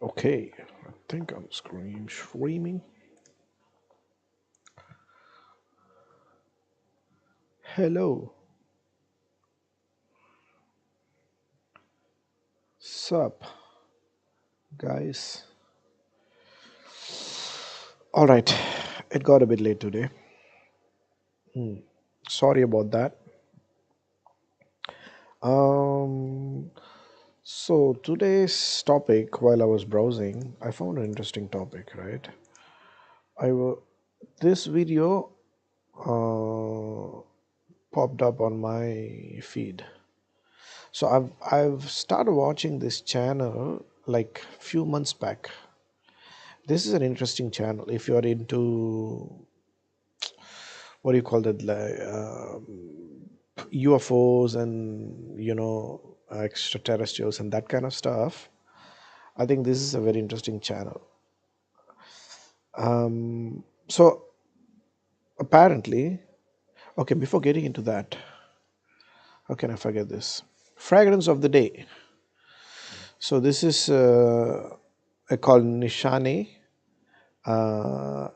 Okay, I think I'm streaming. Hello, sup, guys. All right, it got a bit late today. Sorry about that. Um, so today's topic, while I was browsing, I found an interesting topic. Right, I will. This video popped up on my feed. So I've started watching this channel like few months back. This is an interesting channel if you're into what do you call that, like UFOs and extraterrestrials and that kind of stuff. I think this is a very interesting channel. So apparently, okay, before getting into that, how can I forget this? Fragrance of the day. So this is called Nishane. Uh,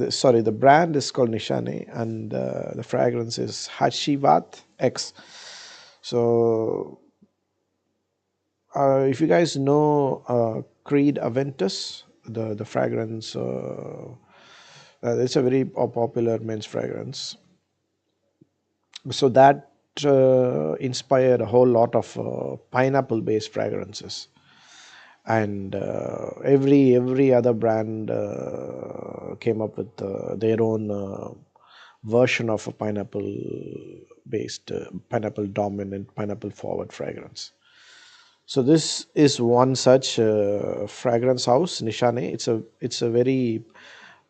sorry, the brand is called Nishane, and the fragrance is Hashivat X. So, if you guys know Creed Aventus, the fragrance, it's a very popular men's fragrance. So that inspired a whole lot of pineapple-based fragrances, and every other brand came up with their own version of a pineapple based pineapple dominant pineapple forward fragrance. So this is one such fragrance house, Nishane. It's a very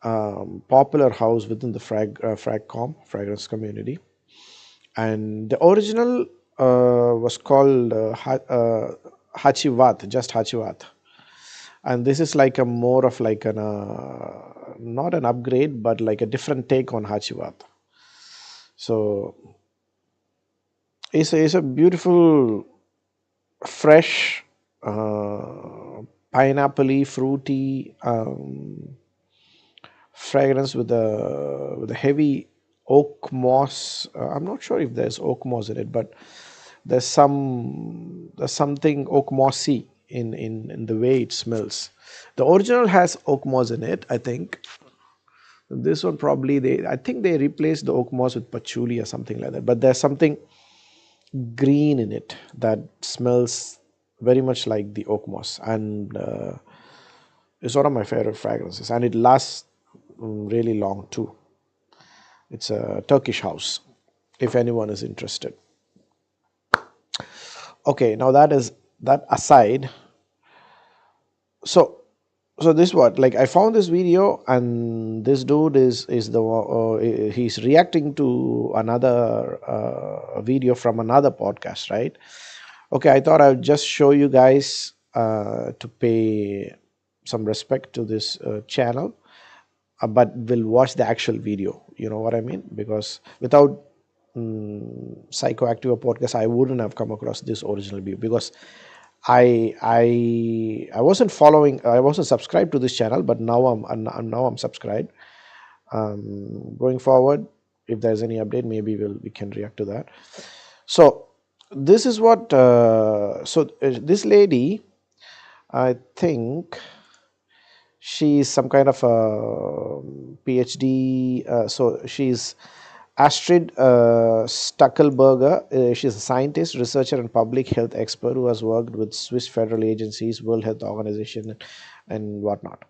popular house within the fragrance community, and the original was called Hachivat, just Hachivat. And this is like a more of like an not an upgrade but like a different take on Hachivat. So it's a beautiful, fresh, pineapple-y, fruity fragrance with a heavy oak moss. I'm not sure if there's oak moss in it, but there's something oak mossy in the way it smells. The original has oak moss in it, I think. This one probably I think they replaced the oak moss with patchouli or something like that. But there's something green in it that smells very much like the oak moss, and it's one of my favorite fragrances, and it lasts really long too. It's a Turkish house, if anyone is interested. Okay, now that aside, so this what, like, I found this video, and this dude is he's reacting to another video from another podcast, right? Okay, I thought I'd just show you guys to pay some respect to this channel, but we'll watch the actual video. You know what I mean? Because without Psychoactive podcast, I wouldn't have come across this original video, because I wasn't following, I wasn't subscribed to this channel, but now I'm subscribed. Going forward, if there's any update, maybe we can react to that. So this is what this lady, I think she's some kind of a PhD. So she's Astrid Stuckelberger. She's a scientist, researcher, and public health expert who has worked with Swiss federal agencies, World Health Organization, and whatnot.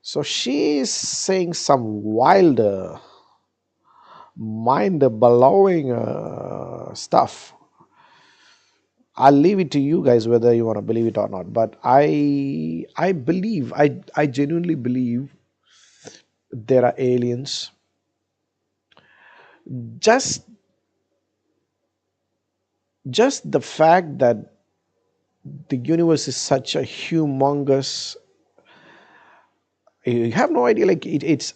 So she's saying some wild, mind-blowing stuff. I'll leave it to you guys whether you want to believe it or not. But I genuinely believe there are aliens. Just the fact that the universe is such a humongous, you have no idea, like it's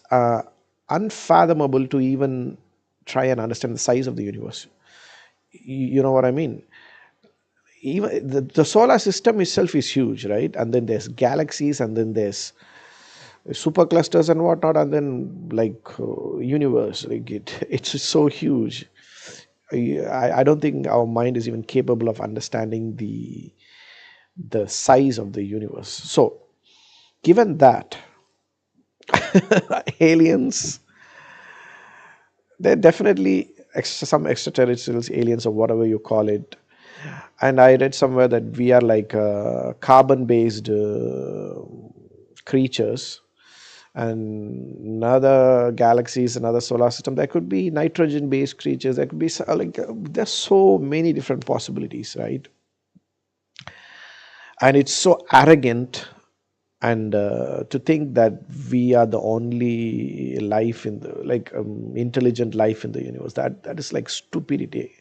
unfathomable to even try and understand the size of the universe. You know what I mean? even the solar system itself is huge, right? And then there's galaxies, and then there's superclusters and whatnot, and then like universe, like it's so huge. I don't think our mind is even capable of understanding the size of the universe. So given that, aliens, they're definitely some extraterrestrials, aliens, or whatever you call it. And I read somewhere that we are like carbon based creatures, and in other galaxies, another solar system, there could be nitrogen based creatures, there could be there's so many different possibilities, right? And it's so arrogant, and to think that we are the only life in the intelligent life in the universe, that is like stupidity.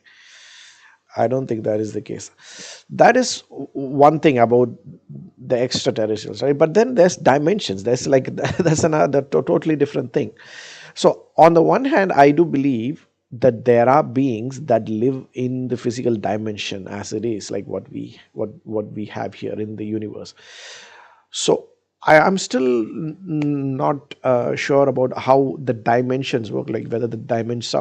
I don't think that is the case. That is one thing about the extraterrestrials, right? But then there's dimensions. There's like that's another totally different thing. So on the one hand, I do believe that there are beings that live in the physical dimension as it is, like what we have here in the universe. So I am still not sure about how the dimensions work, like whether the dimensions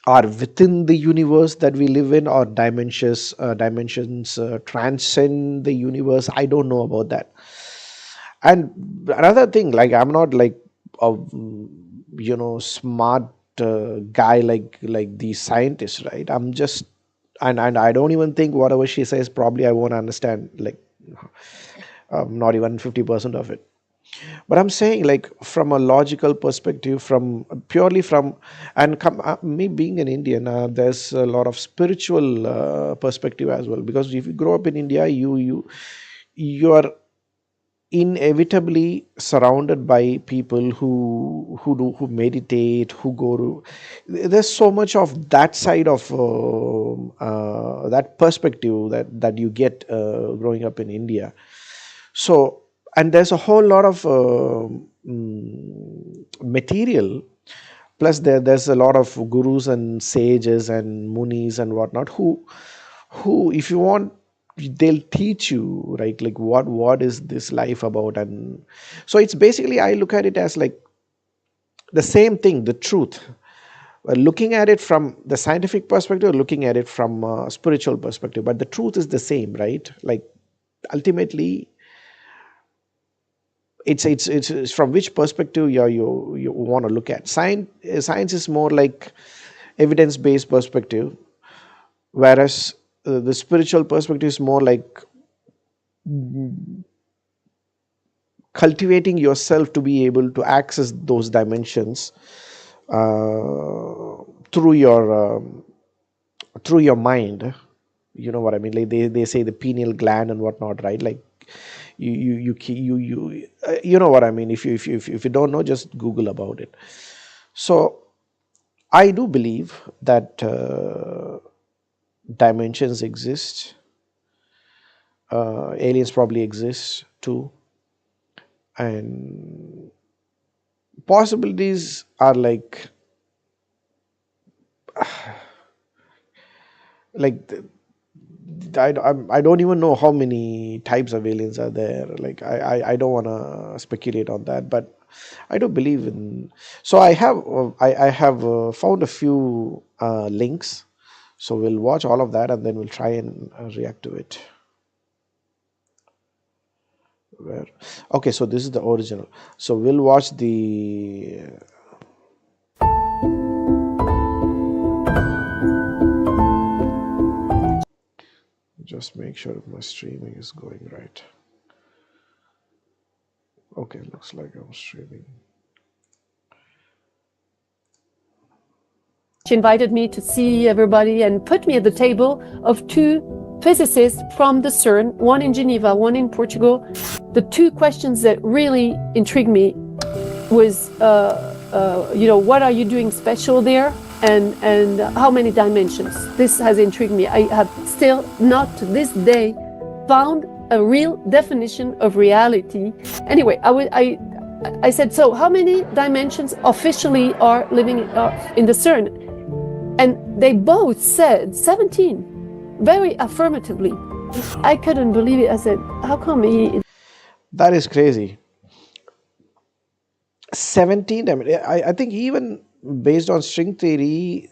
are within the universe that we live in, or dimensions transcend the universe. I don't know about that. And another thing, like I'm not like a smart guy like these scientists, right? I'm just and I don't even think whatever she says probably I won't understand, like not even 50% of it. But I'm saying, like, from a logical perspective, from purely from, and me being an Indian, there's a lot of spiritual perspective as well. Because if you grow up in India, you are inevitably surrounded by people who meditate, who go to. There's so much of that side of that perspective that you get growing up in India. So, and there's a whole lot of material, plus there's a lot of gurus and sages and munis and whatnot who if you want, they'll teach you, right, like what is this life about. And so it's basically, I look at it as like the same thing, the truth. Looking at it from the scientific perspective, looking at it from a spiritual perspective, but the truth is the same, right? Like ultimately, it's from which perspective you want to look at. Science is more like evidence-based perspective, whereas the spiritual perspective is more like cultivating yourself to be able to access those dimensions through your mind. You know what I mean? Like they say the pineal gland and whatnot, right? Like you know what I mean. If you don't know, just Google about it. So I do believe that dimensions exist. Aliens probably exist too, and possibilities are like I don't even know how many types of aliens are there. Like I don't want to speculate on that, but I do believe in. So I have found a few links. So we'll watch all of that and then we'll try and react to it. Okay, so this is the original. So we'll watch the. Just make sure if my streaming is going right. Okay, looks like I'm streaming. She invited me to see everybody and put me at the table of two physicists from the CERN, one in Geneva, one in Portugal. The two questions that really intrigued me was, what are you doing special there? And how many dimensions? This has intrigued me. I have still not to this day found a real definition of reality. Anyway, I said, so how many dimensions officially are living in the CERN? And they both said 17, very affirmatively. I couldn't believe it. I said, how come he... That is crazy. 17 dimensions. I think even based on string theory,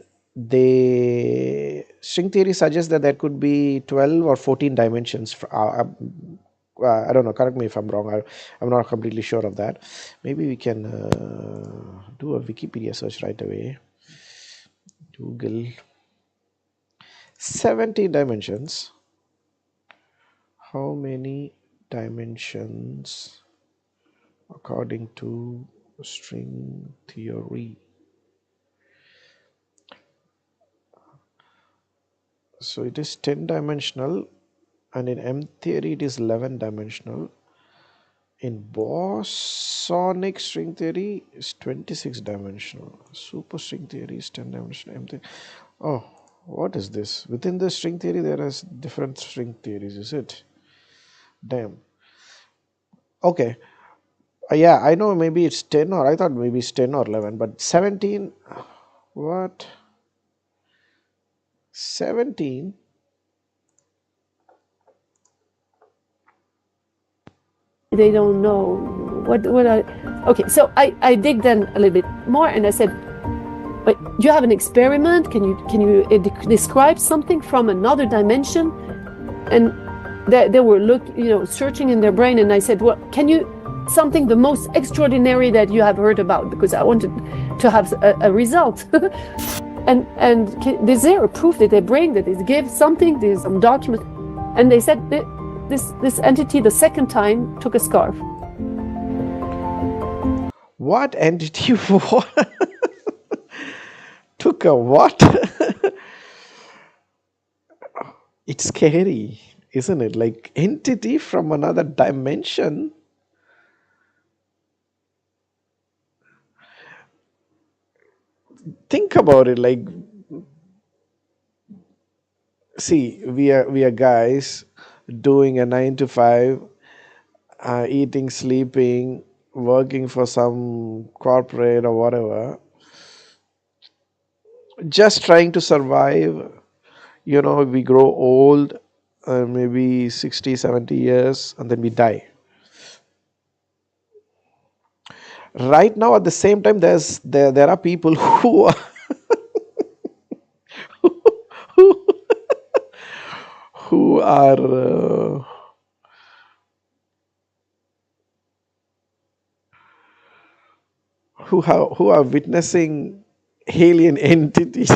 string theory suggests that there could be 12 or 14 dimensions. I don't know, correct me if I'm wrong. I'm not completely sure of that. Maybe we can do a Wikipedia search right away. Google 17 dimensions. How many dimensions according to string theory? So it is 10 dimensional, and in M theory it is 11 dimensional. In bosonic string theory is 26 dimensional. Superstring theory is 10 dimensional. M theory. Oh, what is this? Within the string theory there is different string theories, is it? Damn. Okay. Yeah, I know maybe it's 10, or I thought maybe it's 10 or 11, but 17. What? 17? They don't know okay, so I dig then a little bit more, and I said, but you have an experiment, can you describe something from another dimension? And they were searching in their brain, and I said, well, can you something the most extraordinary that you have heard about, because I wanted to have a result. and is there a proof that they bring, that they give something, there's some document? And they said this entity the second time took a scarf. What entity? What? Took a what? It's scary, isn't it? Like, entity from another dimension. Think about it. Like, see, we are guys doing a 9 to 5, eating, sleeping, working for some corporate or whatever, just trying to survive. We grow old, maybe 60, 70 years, and then we die. Right now, at the same time, there are people who are who are who are witnessing alien entities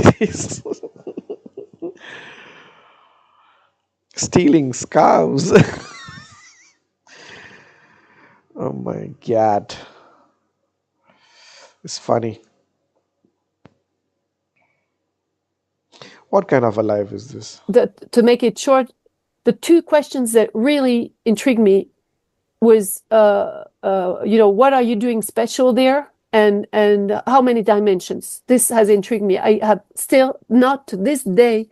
stealing scarves. Oh my God, it's funny. What kind of a life is this? To make it short, the two questions that really intrigued me was, what are you doing special there? And how many dimensions? This has intrigued me. I have still not to this day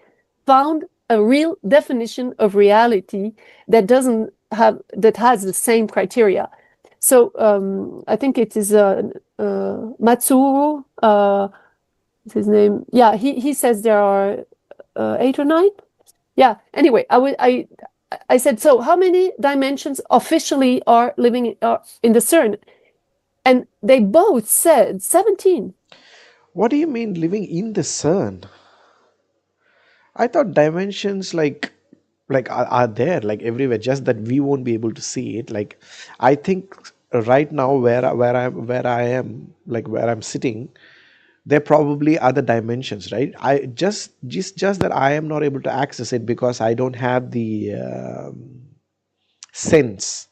found a real definition of reality that has the same criteria. So I think it is Matsuru, his name. Yeah, he says there are 8 or 9. Yeah. Anyway, I said, so how many dimensions officially are living in the CERN? And they both said 17. What do you mean living in the CERN? I thought dimensions are there, like everywhere, just that we won't be able to see it. Like, I think right now where I am, like where I'm sitting, there probably other dimensions, right? I just that I am not able to access it because I don't have the sense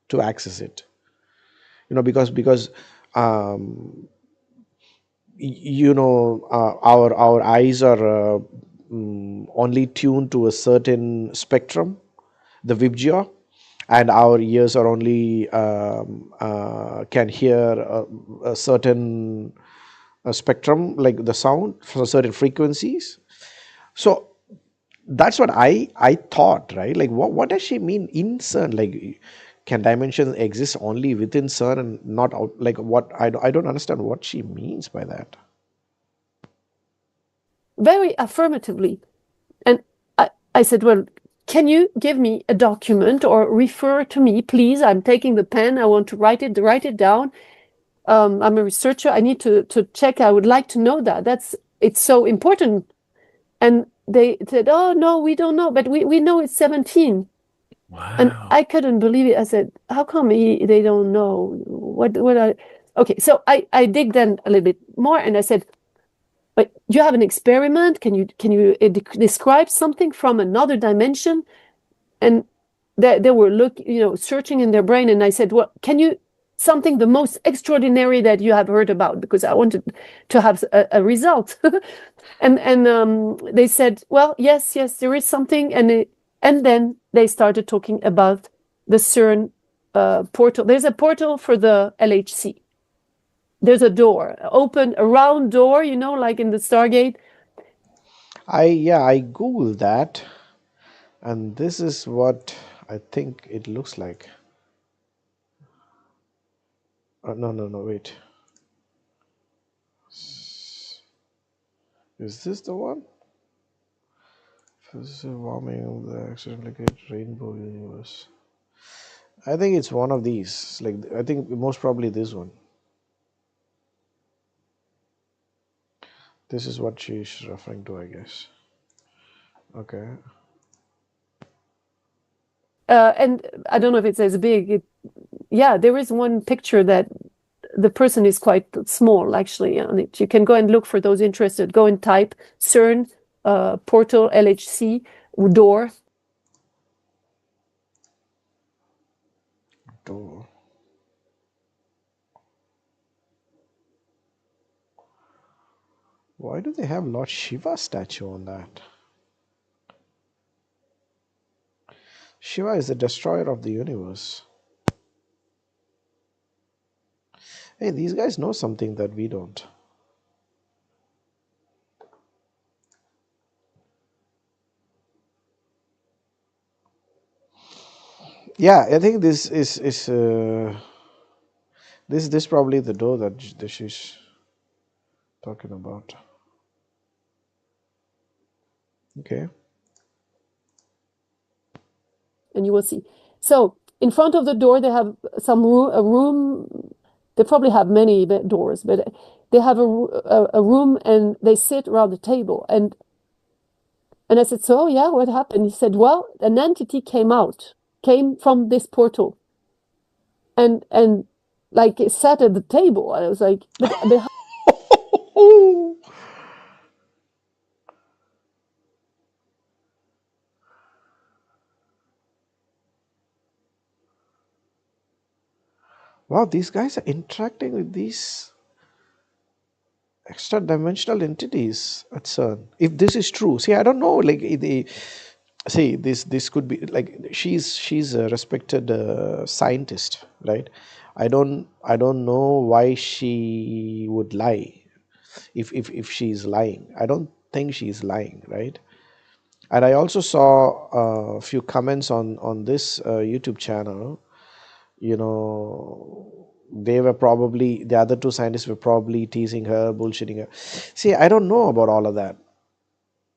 to access it. Because our eyes are only tuned to a certain spectrum, the Vibgyor, and our ears are only can hear a certain spectrum, like the sound for certain frequencies. So that's what I thought, right? Like, what does she mean in CERN? Like, can dimensions exist only within CERN and not out? Like, what I don't understand what she means by that. very affirmatively. And I said, well, can you give me a document or refer to me, please? I'm taking the pen. I want to write it down. I'm a researcher. I need to check. I would like to know that. It's so important. And they said, oh, no, we don't know, but we know it's 17. Wow. And I couldn't believe it. I said, how come they don't know? Okay, so I dig then a little bit more, and I said, but you have an experiment? Can you describe something from another dimension? And they were searching in their brain, and I said, well, can you something the most extraordinary that you have heard about? Because I wanted to have a result. and they said, well, yes, there is something, and then they started talking about the CERN portal. There's a portal for the LHC. There's a door, a round door, like in the Stargate. I googled that, and this is what I think it looks like. No, wait. Is this the one? Physical warming of the accidentally created rainbow universe. I think it's one of these. Like, I think most probably this one. This is what she's referring to, I guess. Okay. And I don't know if it's as big. There is one picture that the person is quite small, actually, on it. You can go and look for those interested. Go and type CERN portal LHC door. Door. Why do they have Lord Shiva statue on that? Shiva is the destroyer of the universe. Hey, these guys know something that we don't. Yeah, I think this is this probably the door that she's talking about. Okay. And you will see. So in front of the door, they have a room. They probably have many doors, but they have a room, and they sit around the table. And I said, so yeah, what happened? He said, well, an entity came from this portal, and like it sat at the table. And I was like, but wow, these guys are interacting with these extra dimensional entities at CERN. If this is true, see, I don't know. Like, see, this could be like she's a respected scientist, right? I don't know why she would lie. If she's lying, I don't think she's lying, right? And I also saw a few comments on this YouTube channel. They were probably, the other two scientists were probably teasing her, bullshitting her. See, I don't know about all of that.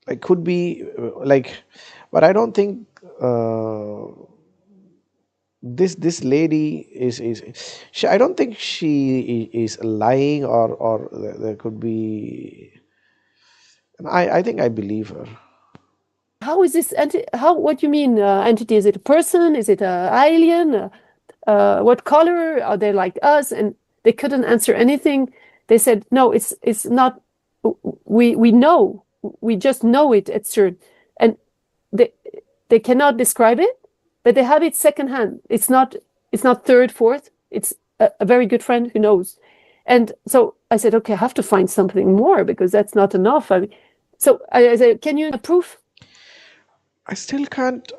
It could be but I don't think this lady is I don't think she is lying, or there could be. And I think I believe her. how is this what do you mean entity? Is it a person? Is it an alien? What color are they, like us? And they couldn't answer anything. They said, no, it's not. We know, we just know it at CERN, and they cannot describe it, but they have it secondhand. It's not third, fourth. It's a very good friend who knows. And so I said, okay, I have to find something more, because that's not enough. So I said, can you proof? I still can't.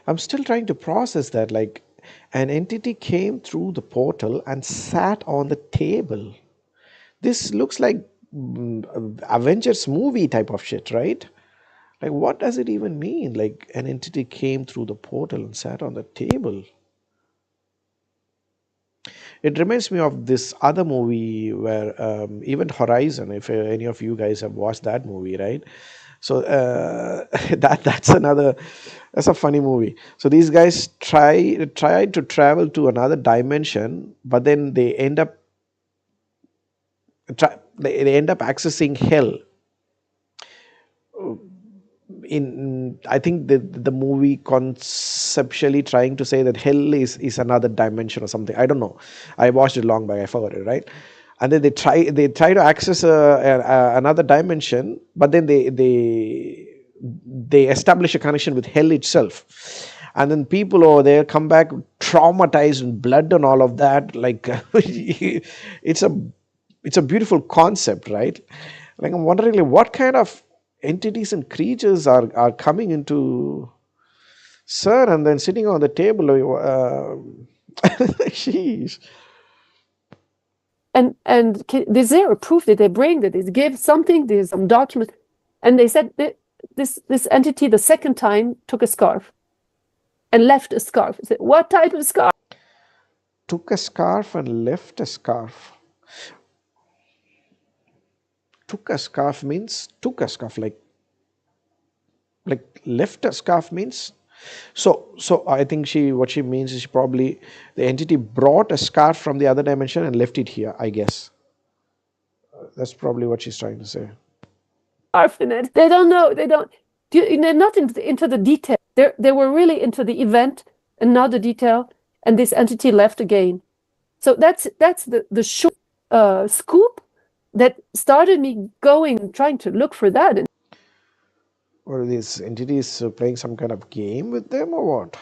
I'm still trying to process that. Like, an entity came through the portal and sat on the table. This looks like Avengers movie type of shit, right? Like, what does it even mean? Like, an entity came through the portal and sat on the table. It reminds me of this other movie where Event Horizon. If any of you guys have watched that movie, right? So that's a funny movie. So these guys try to travel to another dimension, but then they end up accessing hell. In I think the movie conceptually trying to say that hell is another dimension or something. I don't know. I watched it long back. I forgot it, right? And then they try to access another dimension, but then they establish a connection with hell itself, and then people over there come back traumatized and blood and all of that. Like it's a beautiful concept, right? Like I'm wondering, like, what kind of entities and creatures are coming into CERN and then sitting on the table. Sheesh. And is there a proof that they bring that it gave something? There's some document, and they said that this entity the second time took a scarf and left a scarf. I said, what type of scarf? Took a scarf and left a scarf. Took a scarf means took a scarf, like left a scarf means. So I think what she means is probably the entity brought a scarf from the other dimension and left it here, I guess. That's probably what she's trying to say. Scarf in it. They don't know. They're not into the detail. They were really into the event and not the detail. And this entity left again. So that's the short scoop that started me trying to look for that. Or are these entities playing some kind of game with them or what?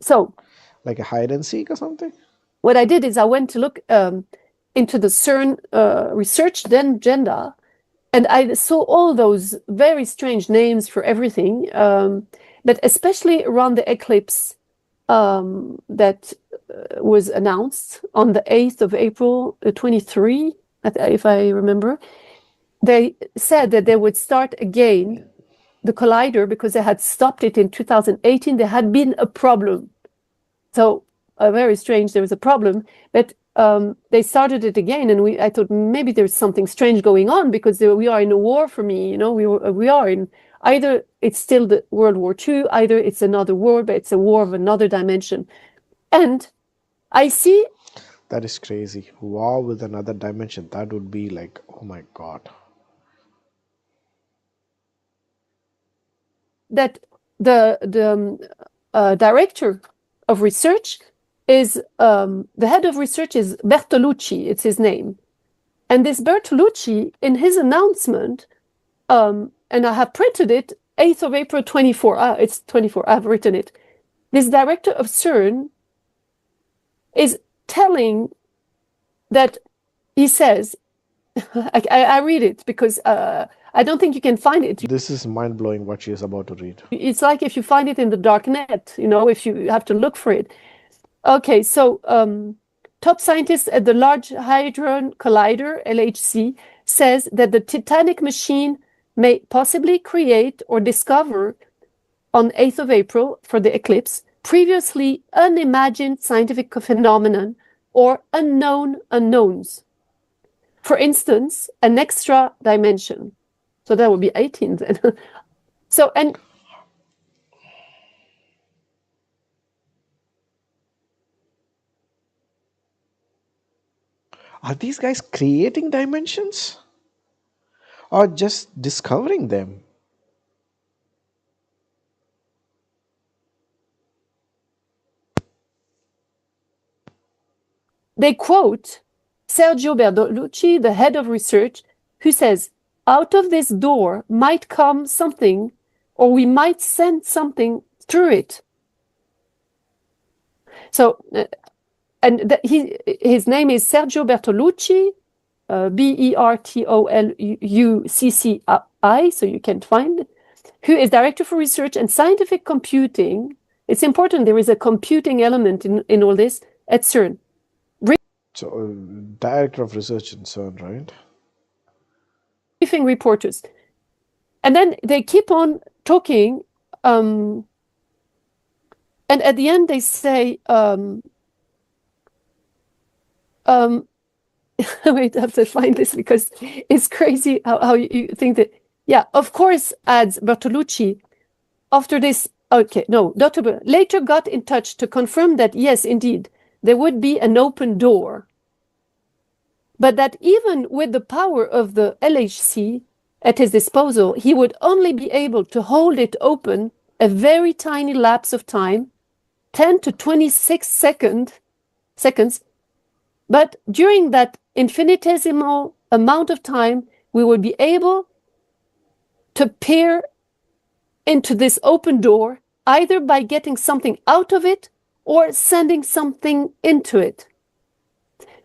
So, like a hide and seek or something? What I did is I went to look into the CERN research agenda, and I saw all those very strange names for everything, but especially around the eclipse that was announced on the 8th of April 23, if I remember. They said that they would start again the collider because they had stopped it in 2018. There had been a problem. So very strange, there was a problem. But they started it again, and I thought maybe there's something strange going on because we are in a war for me. We are in either it's still the World War II, either it's another war, but it's a war of another dimension. And I see. That is crazy. War with another dimension. That would be like, oh my God. That the director of research is the head of research is Bertolucci. It's his name, and this Bertolucci, in his announcement, and I have printed it, 8th of April 24. It's 24. I've written it. This director of CERN is telling that he says, I read it because I don't think you can find it. This is mind-blowing what she is about to read. It's like if you find it in the dark net, if you have to look for it. Okay, so top scientists at the Large Hadron Collider, LHC, says that the Titanic machine may possibly create or discover on 8th of April for the eclipse previously unimagined scientific phenomenon or unknown unknowns. For instance, an extra dimension. So that would be 18 then. So, and are these guys creating dimensions or just discovering them? they quote Sergio Bertolucci, the head of research, who says, out of this door might come something, or we might send something through it. So, and his name is Sergio Bertolucci, Bertolucci, so you can find it, who is Director for Research and Scientific Computing. It's important, there is a computing element in all this at CERN. So, Director of Research in CERN, right? Briefing reporters. And then they keep on talking, and at the end they say, wait, I have to find this because it's crazy how you think that. Yeah, of course, adds Bertolucci. After this, okay, no, Dr. later got in touch to confirm that, yes, indeed, there would be an open door. But that even with the power of the LHC at his disposal, he would only be able to hold it open a very tiny lapse of time, 10 to 26 seconds. But during that infinitesimal amount of time, we would be able to peer into this open door, either by getting something out of it or sending something into it.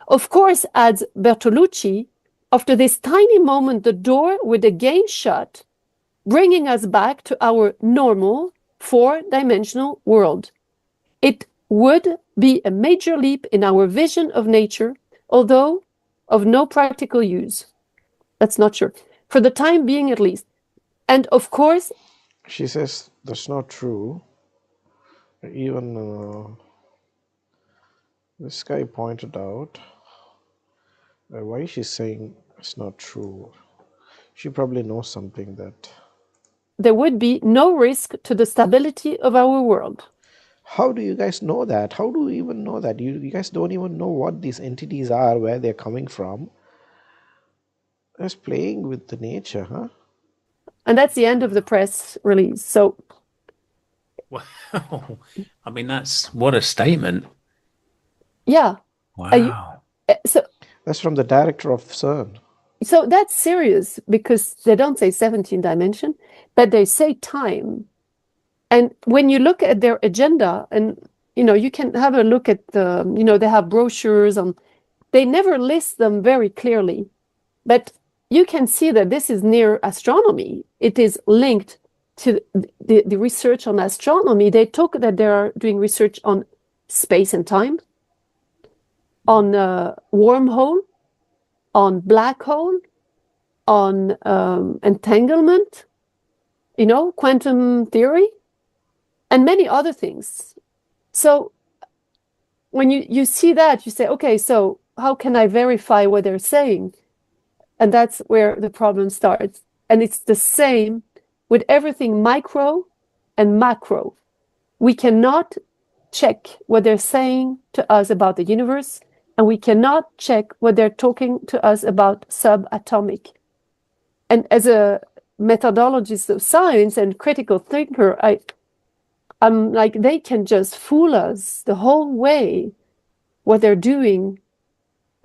Of course, adds Bertolucci, after this tiny moment, the door would again shut, bringing us back to our normal four-dimensional world. It would be a major leap in our vision of nature, although of no practical use. That's not sure. For the time being, at least. And of course, She says that's not true. Even this guy pointed out why she's saying it's not true. She probably knows something that. there would be no risk to the stability of our world. How do you guys know that? How do you even know that? You guys don't even know what these entities are, where they're coming from. Just playing with the nature, huh? And that's the end of the press release. So, Wow. I mean, that's what a statement. yeah. Wow. So That's from the director of CERN. So that's serious because they don't say 17 dimension, but they say time. And when you look at their agenda, and you can have a look at the, they have brochures on, they never list them very clearly, but you can see that this is near astronomy. It is linked to the research on astronomy. They talk that they are doing research on space and time, on wormhole, on black hole, on entanglement, quantum theory, and many other things. So when you see that, you say, okay, so how can I verify what they're saying? And that's where the problem starts. And it's the same with everything micro and macro. We cannot check what they're saying to us about the universe, and we cannot check what they're talking to us about subatomic. And as a methodologist of science and critical thinker, I'm like, they can just fool us the whole way, what they're doing.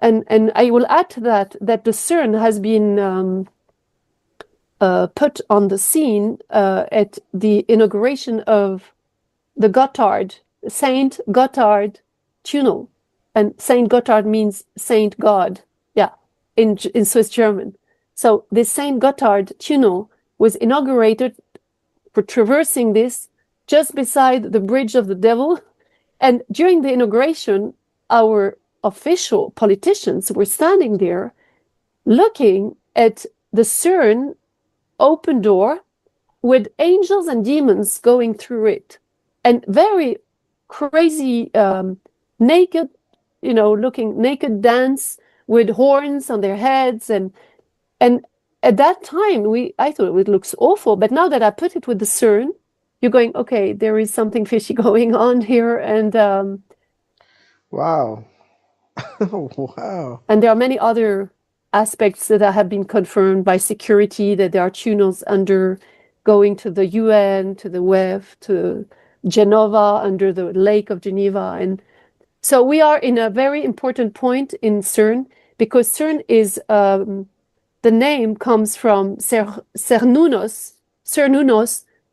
And I will add to that the CERN has been put on the scene at the inauguration of the Saint Gotthard tunnel. And Saint Gotthard means Saint God, in Swiss German. So this Saint Gotthard tunnel was inaugurated for traversing this just beside the Bridge of the Devil. And during the inauguration, our official politicians were standing there looking at the CERN open door with angels and demons going through it. And very crazy, naked, looking naked dance with horns on their heads. And at that time, I thought it looks awful. But now that I put it with the CERN, you're going, okay, there is something fishy going on here. And Wow. Wow. And there are many other aspects that have been confirmed by security, that there are tunnels under going to the UN, to the WEF, to Genova, under the Lake of Geneva. And so we are in a very important point in CERN, because CERN is, the name comes from Cernunnos,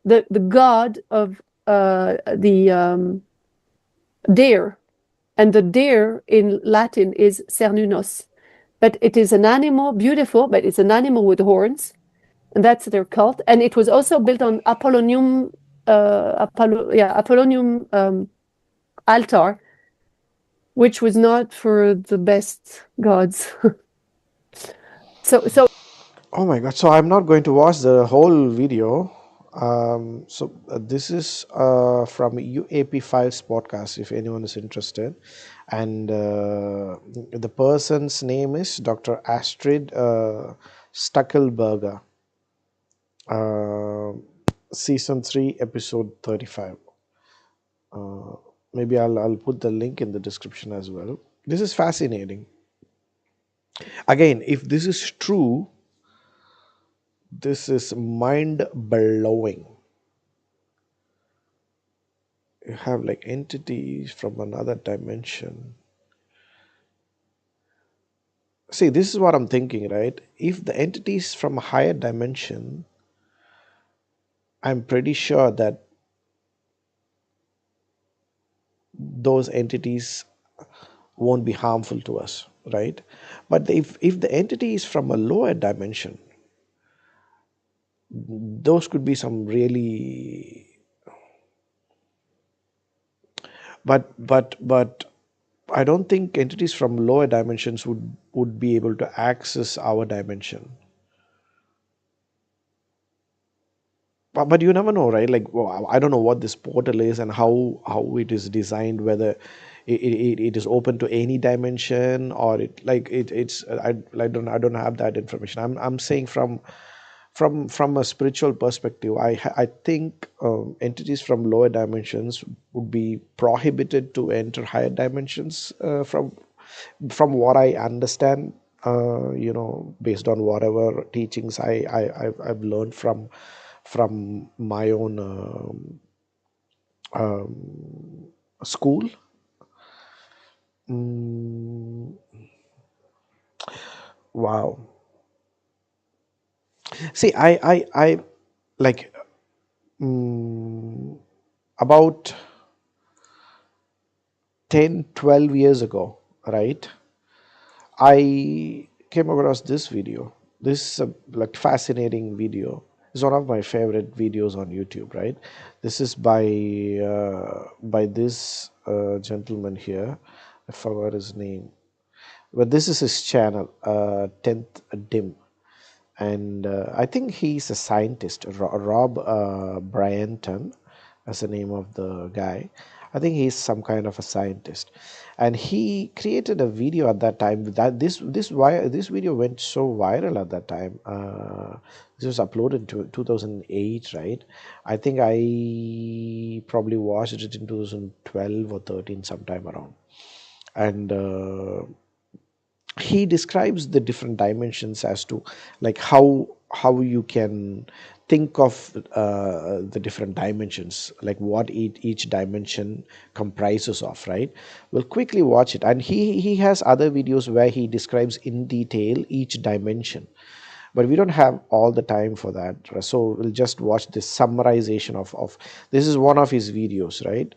the god of the deer. And the deer in Latin is Cernunnos. But it is an animal, beautiful, but it's an animal with horns. And that's their cult. And it was also built on Apollonium altar, which was not for the best gods. So Oh my god. So I'm not going to watch the whole video. This is from UAP Files podcast, if anyone is interested, and the person's name is Dr. Astrid Stuckelberger, uh, season 3, episode 35. Maybe I'll put the link in the description as well. This is fascinating. Again, if this is true, this is mind blowing. You have like entities from another dimension. See, this is what I'm thinking, right? If the entities from a higher dimension, I'm pretty sure that those entities won't be harmful to us, right? But if the entity is from a lower dimension, those could be some really, but I don't think entities from lower dimensions would be able to access our dimension. But you never know, right? Like, well, I don't know what this portal is and how it is designed, whether it is open to any dimension, or it's I don't have that information. I'm saying from a spiritual perspective, I think entities from lower dimensions would be prohibited to enter higher dimensions, from what I understand, based on whatever teachings I've learned from my own school. Wow. See, I like, about 10-12 years ago, right? I came across this video. This is a like fascinating video. It's one of my favorite videos on YouTube, right? This is by this gentleman here. I forgot his name, but this is his channel, 10th Dim, and I think he's a scientist. Rob Bryanton, that's the name of the guy. I think he's some kind of a scientist, and he created a video at that time. That this video went so viral at that time. This was uploaded to 2008, right? I think I probably watched it in 2012 or 13, sometime around, and he describes the different dimensions as to like how you can think of the different dimensions, like what each dimension comprises of, right? We'll quickly watch it, and he has other videos where he describes in detail each dimension, but we don't have all the time for that, so we'll just watch this summarization of this is one of his videos, right?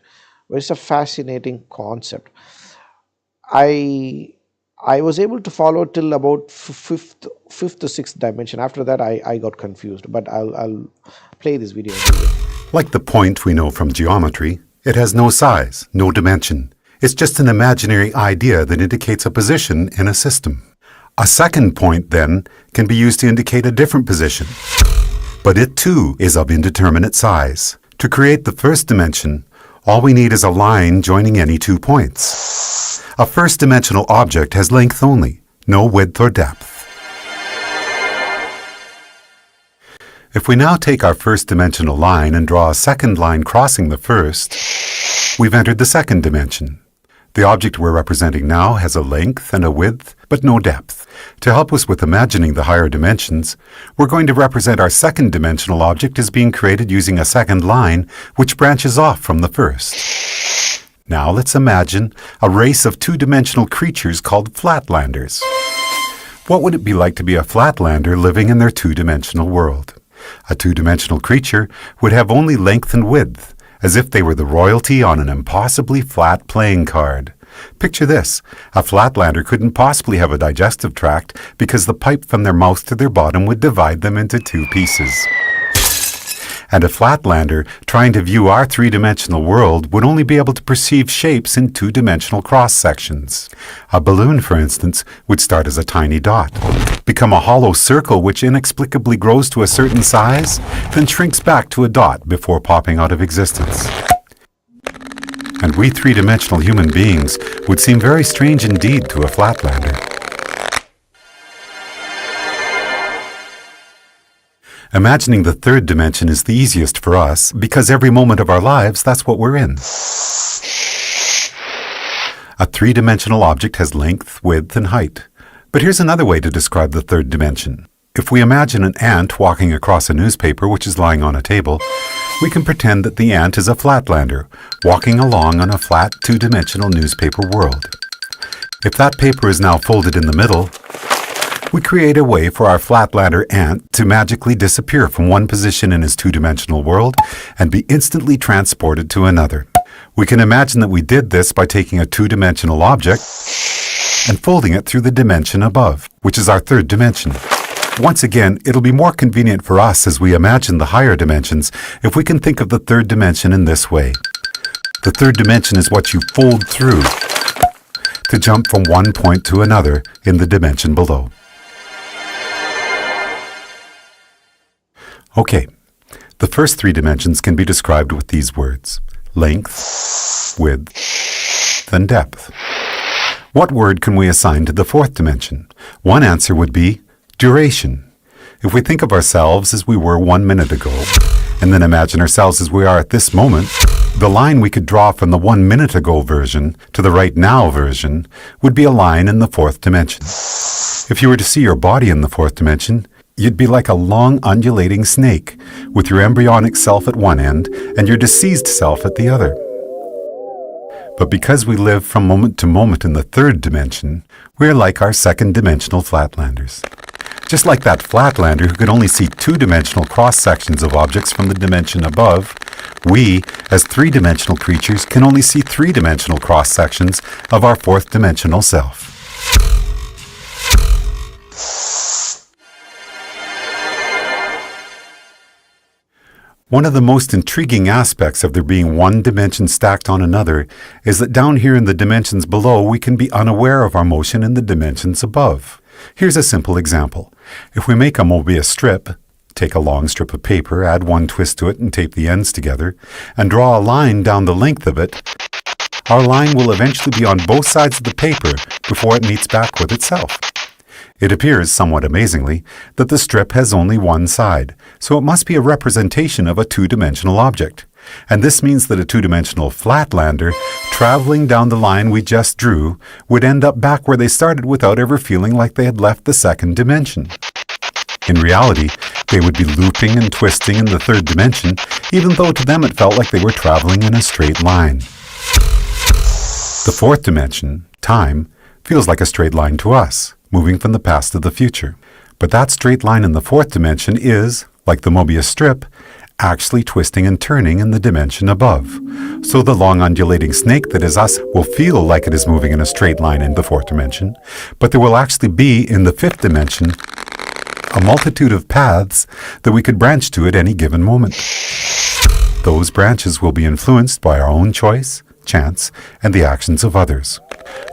Well, it's a fascinating concept. I was able to follow till about fifth to sixth dimension. After that, I got confused. But I'll play this video. Like the point we know from geometry, it has no size, no dimension. It's just an imaginary idea that indicates a position in a system. A second point, then, can be used to indicate a different position. But it too is of indeterminate size. To create the first dimension, all we need is a line joining any 2 points. A first-dimensional object has length only, no width or depth. If we now take our first-dimensional line and draw a second line crossing the first, we've entered the second dimension. The object we're representing now has a length and a width, but no depth. To help us with imagining the higher dimensions, we're going to represent our second-dimensional object as being created using a second line which branches off from the first. Now let's imagine a race of two-dimensional creatures called flatlanders. What would it be like to be a flatlander living in their two-dimensional world? A two-dimensional creature would have only length and width, as if they were the royalty on an impossibly flat playing card. Picture this. A flatlander couldn't possibly have a digestive tract because the pipe from their mouth to their bottom would divide them into two pieces. And a flatlander trying to view our three-dimensional world would only be able to perceive shapes in two-dimensional cross-sections. A balloon, for instance, would start as a tiny dot, become a hollow circle which inexplicably grows to a certain size, then shrinks back to a dot before popping out of existence. And we three-dimensional human beings would seem very strange indeed to a flatlander. Imagining the third dimension is the easiest for us because every moment of our lives, that's what we're in. A three-dimensional object has length, width, and height. But here's another way to describe the third dimension. If we imagine an ant walking across a newspaper which is lying on a table, we can pretend that the ant is a flatlander walking along on a flat two-dimensional newspaper world. If that paper is now folded in the middle, we create a way for our flatlander ant to magically disappear from one position in his two-dimensional world and be instantly transported to another. We can imagine that we did this by taking a two-dimensional object and folding it through the dimension above, which is our third dimension. Once again, it'll be more convenient for us as we imagine the higher dimensions if we can think of the third dimension in this way. The third dimension is what you fold through to jump from one point to another in the dimension below. Okay, the first three dimensions can be described with these words: length, width, and depth. What word can we assign to the fourth dimension? One answer would be duration. If we think of ourselves as we were 1 minute ago, and then imagine ourselves as we are at this moment, the line we could draw from the 1 minute ago version to the right now version would be a line in the fourth dimension. If you were to see your body in the fourth dimension, you'd be like a long undulating snake, with your embryonic self at one end and your deceased self at the other. But because we live from moment to moment in the third dimension, we're like our second dimensional flatlanders. Just like that flatlander who could only see two-dimensional cross-sections of objects from the dimension above, we, as three-dimensional creatures, can only see three-dimensional cross-sections of our fourth-dimensional self. One of the most intriguing aspects of there being one dimension stacked on another is that down here in the dimensions below, we can be unaware of our motion in the dimensions above. Here's a simple example. If we make a Mobius strip, take a long strip of paper, add one twist to it and tape the ends together, and draw a line down the length of it, our line will eventually be on both sides of the paper before it meets back with itself. It appears, somewhat amazingly, that the strip has only one side, so it must be a representation of a two-dimensional object. And this means that a two-dimensional flatlander, traveling down the line we just drew, would end up back where they started without ever feeling like they had left the second dimension. In reality, they would be looping and twisting in the third dimension, even though to them it felt like they were traveling in a straight line. The fourth dimension, time, feels like a straight line to us, moving from the past to the future. But that straight line in the fourth dimension is, like the Mobius strip, actually twisting and turning in the dimension above. So the long undulating snake that is us will feel like it is moving in a straight line in the fourth dimension, but there will actually be, in the fifth dimension, a multitude of paths that we could branch to at any given moment. Those branches will be influenced by our own choice, chance, and the actions of others.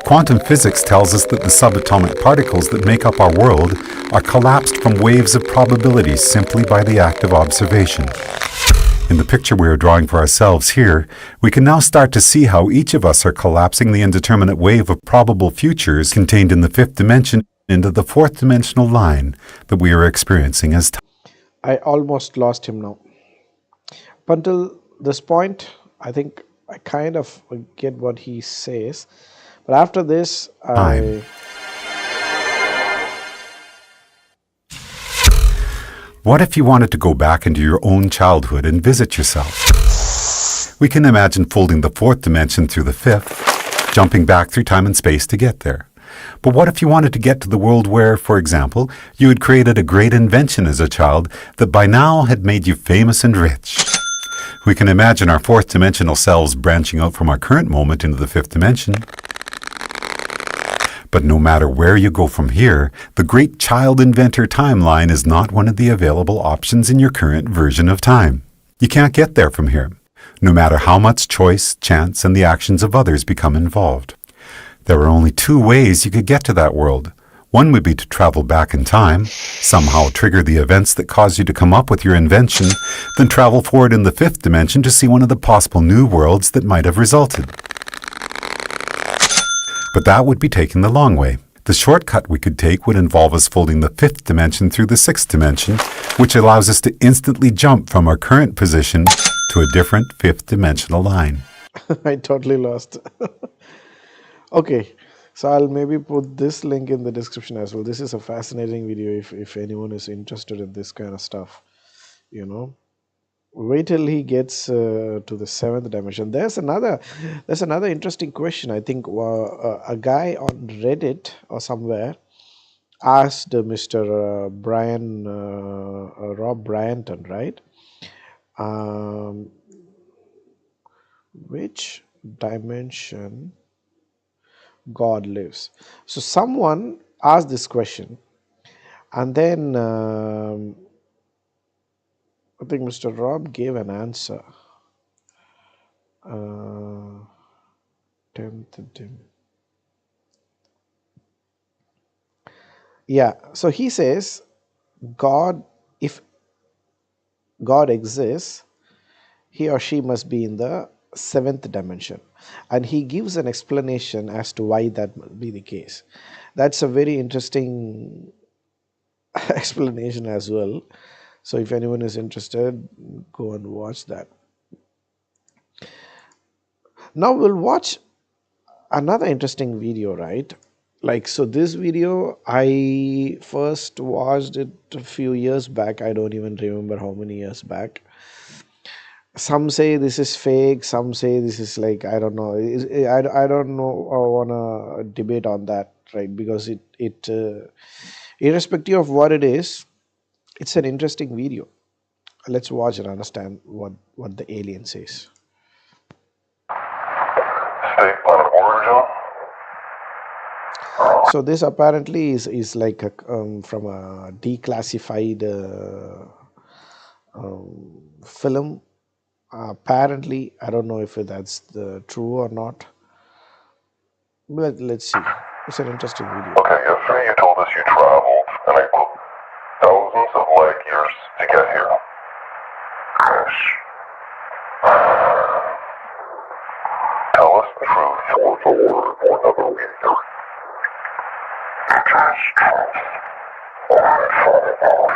Quantum physics tells us that the subatomic particles that make up our world are collapsed from waves of probability simply by the act of observation. In the picture we are drawing for ourselves here, we can now start to see how each of us are collapsing the indeterminate wave of probable futures contained in the fifth dimension into the fourth dimensional line that we are experiencing as time. I almost lost him now. Up until this point, I think I kind of get what he says. But after this, What if you wanted to go back into your own childhood and visit yourself? We can imagine folding the fourth dimension through the fifth, jumping back through time and space to get there. But what if you wanted to get to the world where, for example, you had created a great invention as a child that by now had made you famous and rich? We can imagine our fourth dimensional selves branching out from our current moment into the fifth dimension. But no matter where you go from here, the great child inventor timeline is not one of the available options in your current version of time. You can't get there from here, no matter how much choice, chance, and the actions of others become involved. There are only two ways you could get to that world. One would be to travel back in time, somehow trigger the events that caused you to come up with your invention, then travel forward in the fifth dimension to see one of the possible new worlds that might have resulted. But that would be taking the long way. The shortcut we could take would involve us folding the fifth dimension through the sixth dimension, which allows us to instantly jump from our current position to a different fifth dimensional line. I totally lost. Okay, so I'll maybe put this link in the description as well. This is a fascinating video if anyone is interested in this kind of stuff, you know. Wait till he gets to the seventh dimension. There's another interesting question. I think a guy on Reddit or somewhere asked Mr. Rob Bryanton, right? Which dimension God lives? So someone asked this question, and then I think Mr. Rob gave an answer. 10th dim. Yeah, so he says God, if God exists, he or she must be in the seventh dimension, and he gives an explanation as to why that must be the case. That's a very interesting explanation as well. So if anyone is interested, go and watch that. Now we'll watch another interesting video, right? Like, so this video, I first watched it a few years back. I don't even remember how many years back. Some say this is fake, some say this is like, I don't know. I don't know. I want to debate on that, right? Because it irrespective of what it is, it's an interesting video. Let's watch and understand what the alien says. State planet origin. So this apparently is like a, from a declassified film. Apparently, I don't know if that's true or not. But let's see. It's an interesting video. Okay, yesterday you told us you traveled, and I quote, thousands of light years to get here. Yes. Tell us the truth or the word or another reader. It is truth. I thought about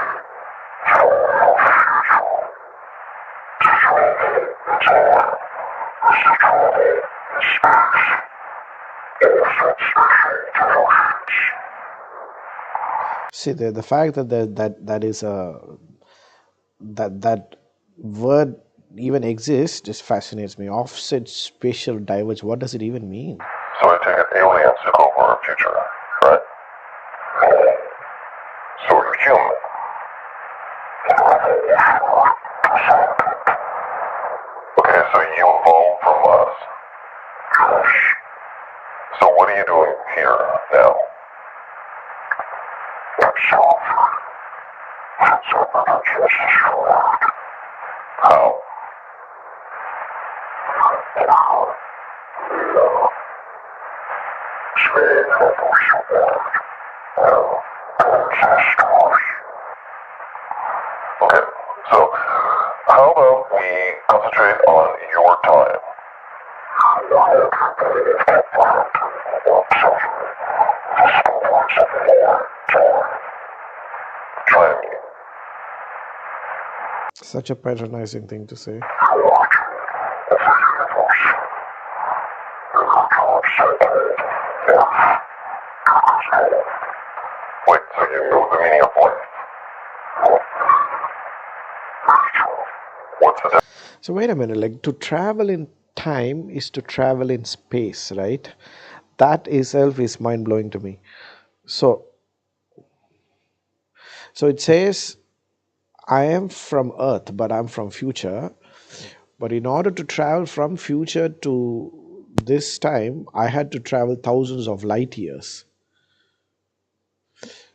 how future. To travel in time is to travel in space. See, the fact that is a that word even exists just fascinates me. Offset, spatial, diverge. What does it even mean? So I take it aliens took over our future, right? So you're human. Okay, so you evolved from us. So what are you doing here now? How? Okay, so how about we concentrate on your time? Try me. Such a patronizing thing to say. Wait, so you know the meaning of life? What's the difference? So wait a minute. Like, to travel in time is to travel in space, right? That itself is mind blowing to me. So it says, I am from Earth, but I'm from future. But in order to travel from future to this time, I had to travel thousands of light years.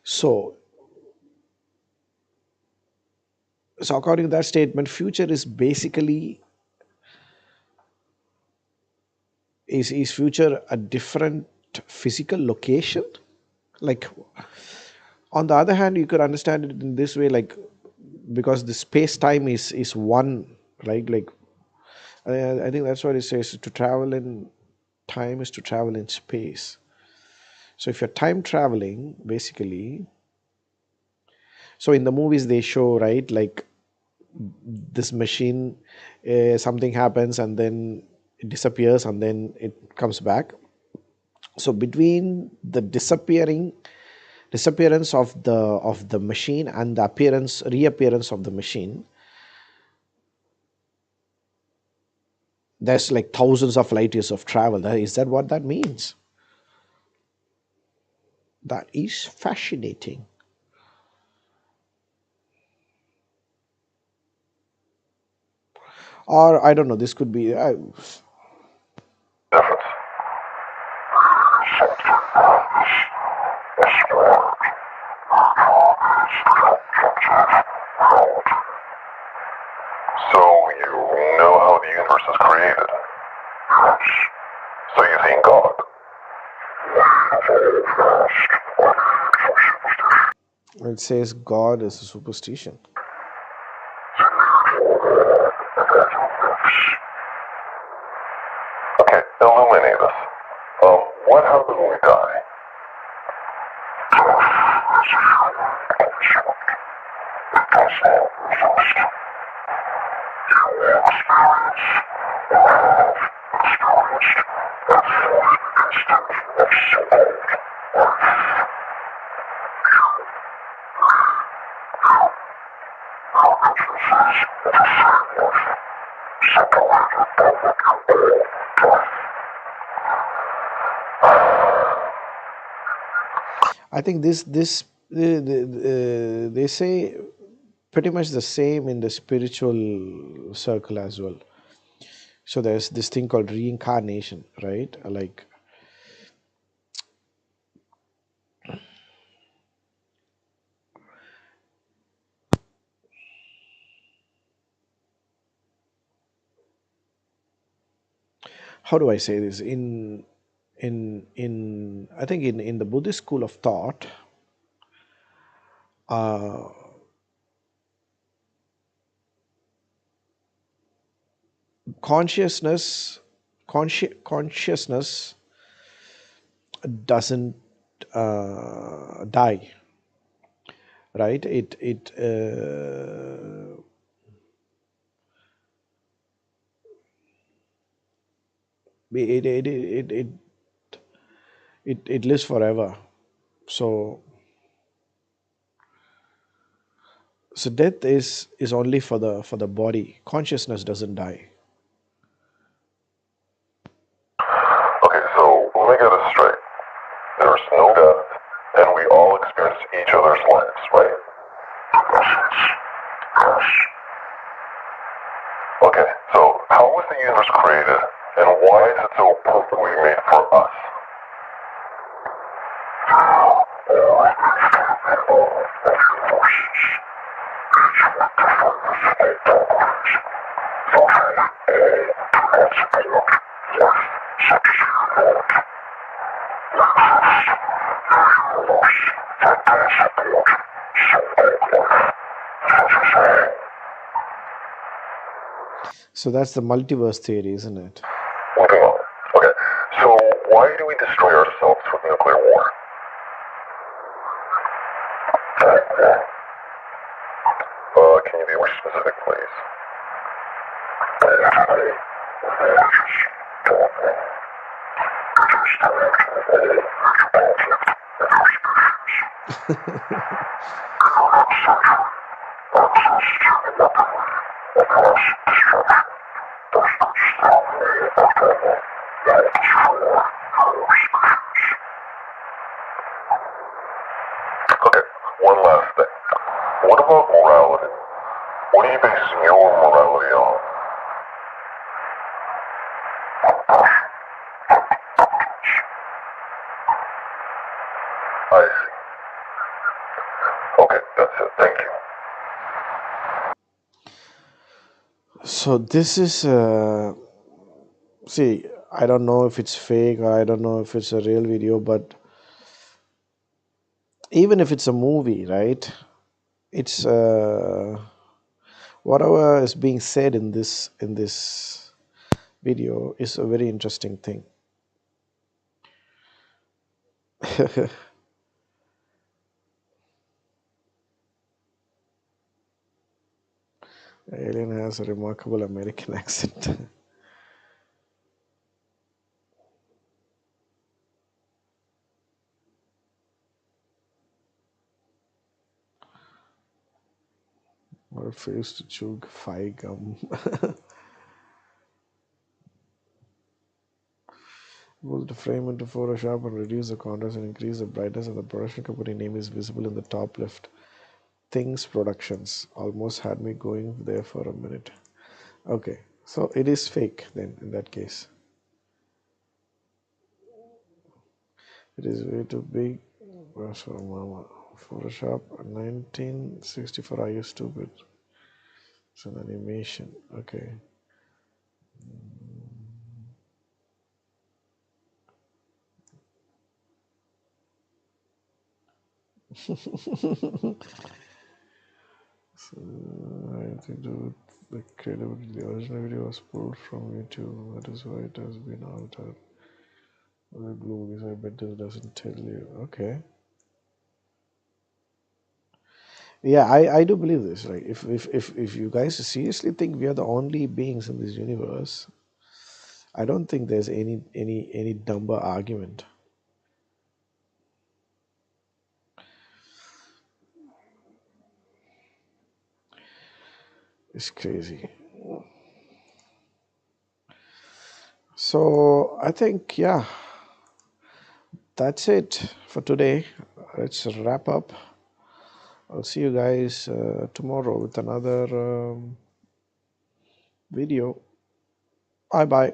So So according to that statement, future is basically is future a different physical location? Like, on the other hand, you could understand it in this way, like, because the space time is one, right? Like, I think that's what it says. To travel in time is to travel in space. So if you're time traveling, basically, so in the movies they show, right, like this machine, something happens and then it disappears and then it comes back. So between the disappearance of the machine and the reappearance of the machine, there's like thousands of light years of travel. Is that what that means? That is fascinating. Or I don't know, this could be Difference. So you know how the universe is created? So you think God? it says God is a superstition. Okay, illuminate us. What happens when we die? I think they say pretty much the same in the spiritual circle as well. So there's this thing called reincarnation, right? Like, how do I say this? In I think in the Buddhist school of thought, uh, consciousness consciousness doesn't die, right? It lives forever. So death is only for the body. Consciousness doesn't die. Okay, so let me get this straight. There's no death, and we all experience each other's lives, right? Okay, so how was the universe created, and why is it so perfectly made for us? So that's the multiverse theory, isn't it? Moving on. Okay, so why do we destroy ourselves with nuclear war? Can you be more specific, please? Okay, one last thing. What about morality? What are you basing your morality on? I see. Okay, that's it. Thank you. So this is see, I don't know if it's fake or I don't know if it's a real video, but even if it's a movie, right, it's whatever is being said in this video is a very interesting thing. Alien has a remarkable American accent. Or face to chew fire gum. Able to frame into Photoshop and reduce the contrast and increase the brightness, and the production company name is visible in the top left. Things Productions. Almost had me going there for a minute. Okay, so it is fake then in that case. It is way too big. Photoshop 1964. Are you stupid? It's an animation. Okay. So I think the credibility. The original video was pulled from YouTube. That is why it has been altered. The blue movies. I bet this doesn't tell you. Okay. Yeah, I do believe this. Like, if you guys seriously think we are the only beings in this universe, I don't think there's any dumber argument. It's crazy. So I think, yeah, that's it for today. Let's wrap up. I'll see you guys tomorrow with another video. Bye bye.